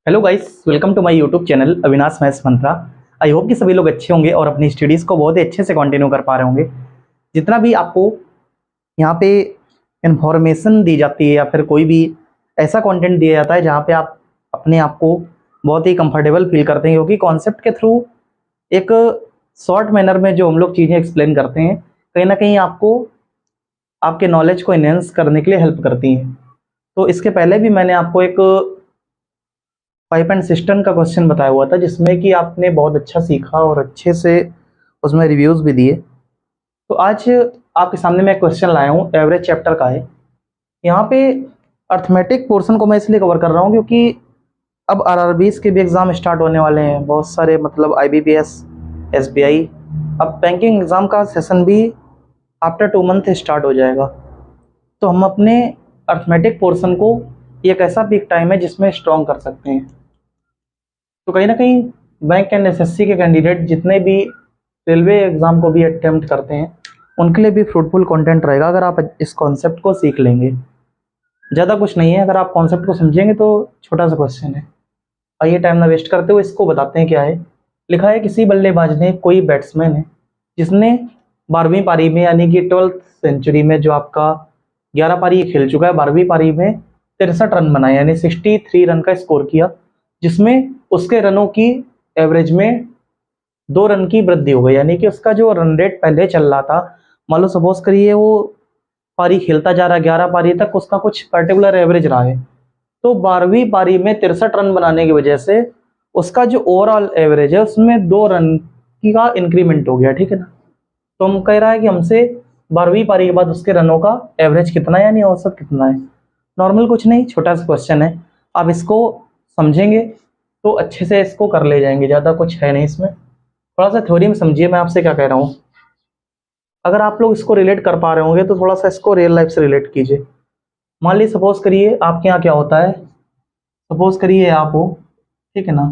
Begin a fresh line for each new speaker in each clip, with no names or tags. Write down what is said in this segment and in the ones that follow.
Hello guys, welcome to my YouTube channel Avinash maths Mantra. I hope कि सभी लोग अच्छे होंगे और अपनी स्टडीज़ को बहुत ही अच्छे से कंटिन्यू कर पा रहे होंगे। जितना भी आपको यहाँ पे इंफॉर्मेशन दी जाती है या फिर कोई भी ऐसा कंटेंट दिया जाता है जहाँ पे आप अपने आप को बहुत ही कंफर्टेबल फील करते हैं, क्योंकि कॉन्सेप्ट के थ्रू एक शॉर्ट मैनर में जो हम लोग चीज़ें एक्सप्लेन करते हैं कहीं ना कहीं आपको आपके नॉलेज को इन्हेंस करने के लिए हेल्प करती हैं। तो इसके पहले भी मैंने आपको एक पाइप एंड सिस्टम का क्वेश्चन बताया हुआ था, जिसमें कि आपने बहुत अच्छा सीखा और अच्छे से उसमें रिव्यूज़ भी दिए। तो आज आपके सामने मैं एक क्वेश्चन लाया हूँ, एवरेज चैप्टर का है। यहाँ पे अर्थमेटिक पोर्शन को मैं इसलिए कवर कर रहा हूँ क्योंकि अब आरआरबीज के भी एग्ज़ाम स्टार्ट होने वाले हैं, बहुत सारे, मतलब आईबीपीएस, एसबीआई। अब बैंकिंग एग्ज़ाम का सेशन भी आफ्टर 2 मंथ स्टार्ट हो जाएगा। तो हम अपने अर्थमेटिक पोर्शन को एक ऐसा पीक टाइम है जिसमें स्ट्रॉन्ग कर सकते हैं। तो कहीं ना कहीं बैंक एंड एसएससी के कैंडिडेट जितने भी रेलवे एग्ज़ाम को भी अटेम्प्ट करते हैं उनके लिए भी फ्रूटफुल कंटेंट रहेगा अगर आप इस कॉन्सेप्ट को सीख लेंगे। ज़्यादा कुछ नहीं है, अगर आप कॉन्सेप्ट को समझेंगे तो छोटा सा क्वेश्चन है। आइए टाइम ना वेस्ट करते हुए इसको बताते हैं क्या है। लिखा है, किसी बल्लेबाज ने, कोई बैट्समैन है जिसने 12वीं पारी में यानी कि 12th सेंचुरी में, जो आपका 11 पारी खेल चुका है, 12वीं पारी में 63 रन बनाए यानी 63 रन का स्कोर किया, जिसमें उसके रनों की एवरेज में 2 रन की वृद्धि हो गई। यानी कि उसका जो रन रेट पहले चल रहा था, मान लो सपोज करिए वो पारी खेलता जा रहा है 11 पारी तक, उसका कुछ पर्टिकुलर एवरेज रहा है, तो 12वीं पारी में 63 रन बनाने की वजह से उसका जो ओवरऑल एवरेज है उसमें 2 रन की का इंक्रीमेंट हो गया। ठीक है ना। तो हम कह रहा है कि हमसे 12वीं पारी के बाद उसके रनों का एवरेज कितना है यानी औसत कितना है। नॉर्मल कुछ नहीं, छोटा सा क्वेश्चन है। आप इसको समझेंगे तो अच्छे से इसको कर ले जाएंगे, ज़्यादा कुछ है नहीं इसमें। थोड़ा सा थ्योरी में समझिए मैं आपसे क्या कह रहा हूँ। अगर आप लोग इसको रिलेट कर पा रहे होंगे तो थोड़ा सा इसको रियल लाइफ से रिलेट कीजिए। मान लीजिए सपोज करिए आपके यहाँ क्या होता है, सपोज करिए आप हो, ठीक है ना,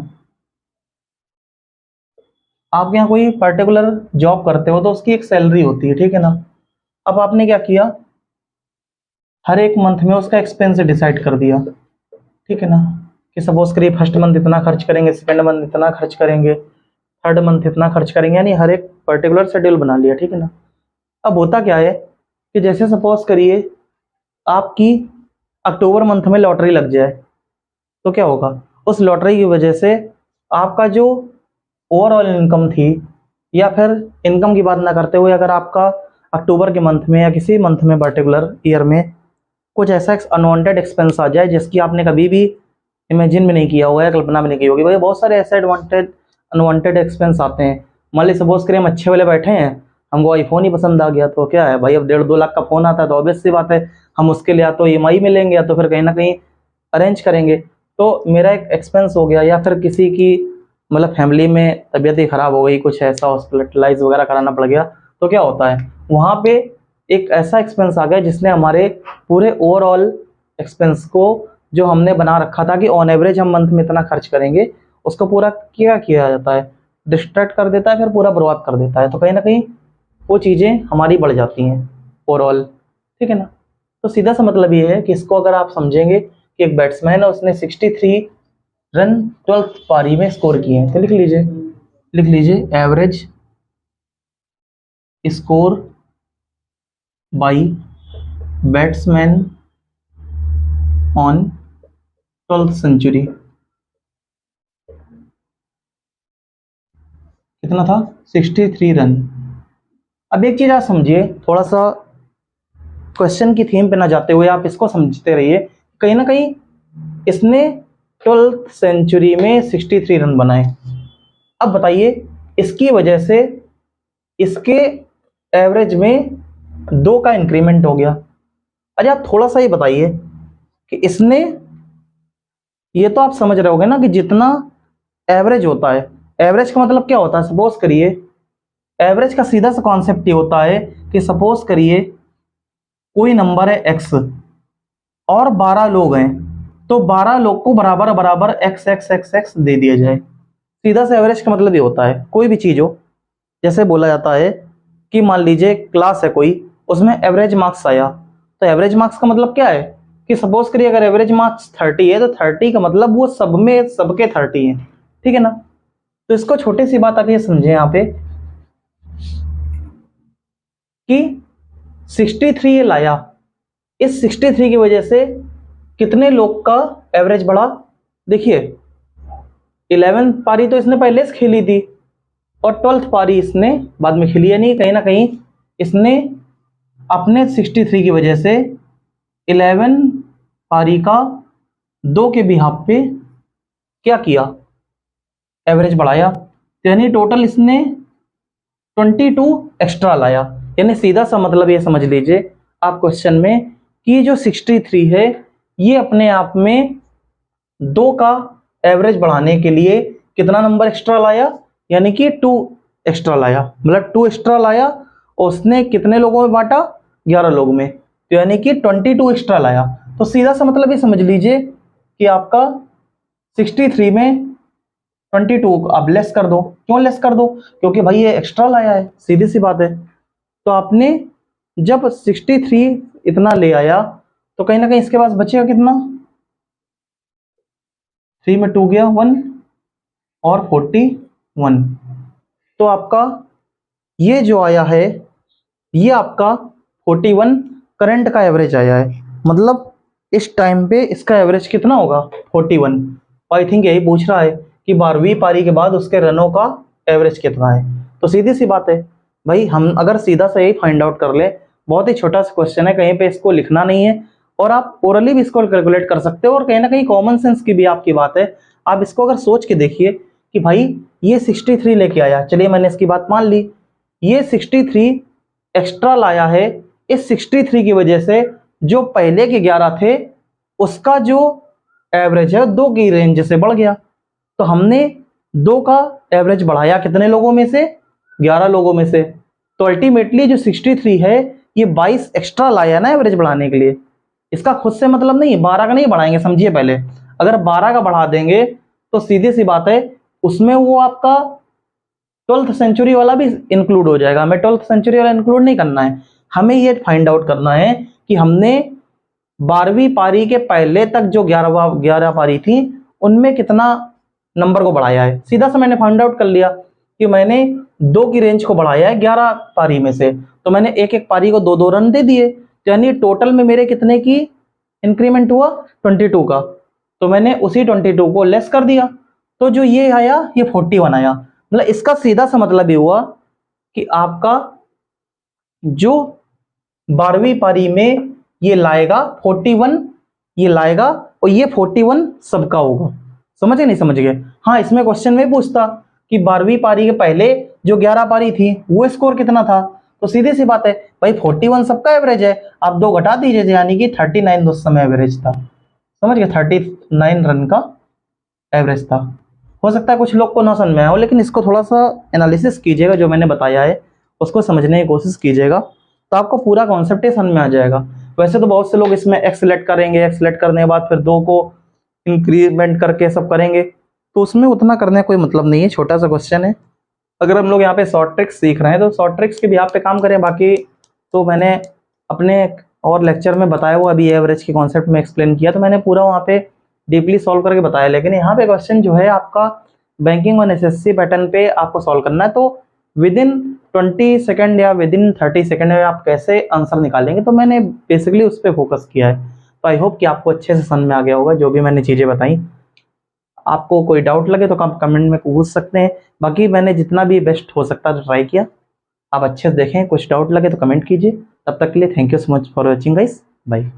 आपके यहाँ कोई पर्टिकुलर जॉब करते हो तो उसकी एक सैलरी होती है, ठीक है ना। अब आपने क्या किया, हर एक मंथ में उसका एक्सपेंस डिसाइड कर दिया, ठीक है ना, कि सपोज करिए फर्स्ट मंथ इतना खर्च करेंगे, सेकंड मंथ इतना खर्च करेंगे, थर्ड मंथ इतना खर्च करेंगे, यानी हर एक पर्टिकुलर शेड्यूल बना लिया, ठीक है ना। अब होता क्या है कि जैसे सपोज करिए आपकी अक्टूबर मंथ में लॉटरी लग जाए, तो क्या होगा, उस लॉटरी की वजह से आपका जो ओवरऑल इनकम थी, या फिर इनकम की बात ना करते हुए अगर आपका अक्टूबर के मंथ में या किसी मंथ में पर्टिकुलर ईयर में कुछ ऐसा अनवांटेड एक्सपेंस आ जाए जिसकी आपने कभी भी इमेजिन भी नहीं किया होगा या कल्पना भी नहीं की होगी। भाई बहुत सारे ऐसे अनवांटेड एक्सपेंस आते हैं। मान ली सपोज करें हम अच्छे वाले बैठे हैं, हमको आईफोन ही पसंद आ गया, तो क्या है भाई, अब 1.5-2 लाख का फ़ोन आता है तो ऑब्वियस सी बात है हम उसके लिए या तो ईएमआई में लेंगे या तो फिर कहीं ना कहीं अरेंज करेंगे। तो मेरा एक एक्सपेंस हो गया, या फिर किसी की मतलब फैमिली में तबीयत ही ख़राब हो गई, कुछ ऐसा हॉस्पिटलाइज वगैरह कराना पड़ गया, तो क्या होता है वहाँ पे एक ऐसा एक्सपेंस आ गया जिसने हमारे पूरे ओवरऑल एक्सपेंस को जो हमने बना रखा था कि ऑन एवरेज हम मंथ में इतना खर्च करेंगे, उसको पूरा क्या किया जाता है, डिस्ट्रैक्ट कर देता है, फिर पूरा बर्बाद कर देता है। तो कहीं ना कहीं वो चीज़ें हमारी बढ़ जाती हैं ओवरऑल, ठीक है ना। तो सीधा सा मतलब ये है कि इसको अगर आप समझेंगे कि एक बैट्समैन है, उसने 63 रन 12th पारी में स्कोर किए हैं, तो लिख लीजिए average score by batsman on 12th century कितना था, 63 रन। अब एक चीज़ आप समझिए, थोड़ा सा क्वेश्चन की थीम पे ना जाते हुए आप इसको समझते रहिए, कहीं ना कहीं इसने 12th सेंचुरी में 63 रन बनाए। अब बताइए इसकी वजह से इसके एवरेज में 2 का इंक्रीमेंट हो गया। अच्छा आप थोड़ा सा ये बताइए कि इसने, ये तो आप समझ रहे होगे ना कि जितना एवरेज होता है, एवरेज का मतलब क्या होता है, सपोज करिए एवरेज का सीधा सा कॉन्सेप्ट ये होता है कि सपोज करिए कोई नंबर है x और 12 लोग हैं, तो 12 लोग को बराबर बराबर x x x x दे दिया जाए। सीधा सा एवरेज का मतलब ये होता है, कोई भी चीज़ हो, जैसे बोला जाता है कि मान लीजिए क्लास है कोई, उसमें एवरेज मार्क्स आया, तो एवरेज मार्क्स का मतलब क्या है कि सपोज करिए अगर एवरेज मार्क्स 30 है तो 30 का मतलब वो सब में सबके 30 है, ठीक है ना। तो इसको छोटी सी बात आप ये समझे यहाँ पे कि 63 ये लाया, इस 63 की वजह से कितने लोग का एवरेज बढ़ा। देखिए 11th पारी तो इसने पहले से खेली थी और 12th पारी इसने बाद में खेली है, नहीं कहीं ना कहीं इसने अपने 63 की वजह से 11 पारी का 2 के बिहाफ पे क्या किया, एवरेज बढ़ाया। तो यानी टोटल इसने 22 एक्स्ट्रा लाया। यानी सीधा सा मतलब ये समझ लीजिए आप क्वेश्चन में कि जो 63 है ये अपने आप में 2 का एवरेज बढ़ाने के लिए कितना नंबर एक्स्ट्रा लाया, यानी कि 2 एक्स्ट्रा लाया, मतलब 2 एक्स्ट्रा लाया और उसने कितने लोगों में बांटा, 11 लोगों में, तो यानी कि 22 एक्स्ट्रा लाया। तो सीधा सा मतलब ये समझ लीजिए कि आपका 63 में 22 आप लेस कर दो। क्यों लेस कर दो, क्योंकि भाई ये एक्स्ट्रा लाया है, सीधी सी बात है। तो आपने जब 63 इतना ले आया तो कहीं ना कहीं इसके पास बचेगा कितना, 3 में 2 गया 1 और 41। तो आपका ये जो आया है ये आपका 41 करंट का एवरेज आया है, मतलब इस टाइम पे इसका एवरेज कितना होगा 41। आई थिंक यही पूछ रहा है कि 12वीं पारी के बाद उसके रनों का एवरेज कितना है। तो सीधी सी बात है भाई, हम अगर सीधा सा यही फाइंड आउट कर ले, बहुत ही छोटा सा क्वेश्चन है, कहीं पे इसको लिखना नहीं है और आप ओरली भी इसको कैलकुलेट कर सकते हो और कहीं ना कहीं कॉमन सेंस की भी आपकी बात है। आप इसको अगर सोच के देखिए कि भाई ये 63 लेके आया, चलिए मैंने इसकी बात मान ली, ये 63 एक्स्ट्रा लाया है, इस 63 की वजह से जो पहले के 11 थे उसका जो एवरेज है 2 की रेंज से बढ़ गया। तो हमने 2 का एवरेज बढ़ाया कितने लोगों में से, 11 लोगों में से। तो अल्टीमेटली जो 63 है ये 22 एक्स्ट्रा लाया ना एवरेज बढ़ाने के लिए। इसका खुद से मतलब नहीं है, 12 का नहीं बढ़ाएंगे, समझिए पहले। अगर 12 का बढ़ा देंगे तो सीधी सी बात है उसमें वो आपका 12th सेंचुरी वाला भी इंक्लूड हो जाएगा। हमें 12th सेंचुरी वाला इंक्लूड नहीं करना है, हमें ये फाइंड आउट करना है कि हमने 12वीं पारी के पहले तक जो 11 पारी थी उनमें कितना नंबर को बढ़ाया है। सीधा सा मैंने फाइंड आउट कर लिया कि मैंने 2 की रेंज को बढ़ाया है 11 पारी में से, तो मैंने एक एक पारी को 2-2 रन दे दिए, तो यानी टोटल में मेरे कितने की इंक्रीमेंट हुआ 22 का। तो मैंने उसी 22 को लेस कर दिया, तो जो ये आया ये 41 आया। मतलब इसका सीधा सा मतलब ये हुआ कि आपका जो 12वीं पारी में ये लाएगा 41, ये लाएगा और ये 41 सबका होगा। समझे नहीं समझ गए। हाँ, इसमें क्वेश्चन में पूछता कि 12वीं पारी के पहले जो 11 पारी थी वो स्कोर कितना था, तो सीधी सी बात है भाई 41 सबका एवरेज है, आप 2 घटा दीजिए, यानी कि 39 उस समय एवरेज था। समझ गए, 39 रन का एवरेज था। हो सकता है कुछ लोग को ना समझ में आए हो, लेकिन इसको थोड़ा सा एनालिसिस कीजिएगा, जो मैंने बताया है उसको समझने की कोशिश कीजिएगा तो आपको पूरा कॉन्सेप्ट ही समझ में आ जाएगा। वैसे तो बहुत से लोग इसमें एक्स सेलेक्ट करेंगे, एक्स सेलेक्ट करने के बाद फिर 2 को इंक्रीमेंट करके सब करेंगे, तो उसमें उतना करने का कोई मतलब नहीं है, छोटा सा क्वेश्चन है। अगर हम लोग यहाँ पे शॉर्ट ट्रिक्स सीख रहे हैं तो शॉर्ट ट्रिक्स के भी आप पे काम करें। बाकी तो मैंने अपने और लेक्चर में बताया हुआ, अभी एवरेज के कॉन्सेप्ट में एक्सप्लेन किया, तो मैंने पूरा वहाँ पे डीपली सॉल्व करके बताया। लेकिन यहाँ पे क्वेश्चन जो है आपका बैंकिंग और एसएससी पैटर्न पे आपको सॉल्व करना है, तो विद इन 20 सेकेंड या विद इन 30 सेकेंड में आप कैसे आंसर निकालेंगे, तो मैंने बेसिकली उस पर फोकस किया है। तो आई होप कि आपको अच्छे से समझ में आ गया होगा जो भी मैंने चीज़ें बताई। आपको कोई डाउट लगे तो आप कमेंट में पूछ सकते हैं। बाकी मैंने जितना भी बेस्ट हो सकता है ट्राई किया। आप अच्छे से देखें, कुछ डाउट लगे तो कमेंट कीजिए। तब तक के लिए thank you so much for watching guys, bye.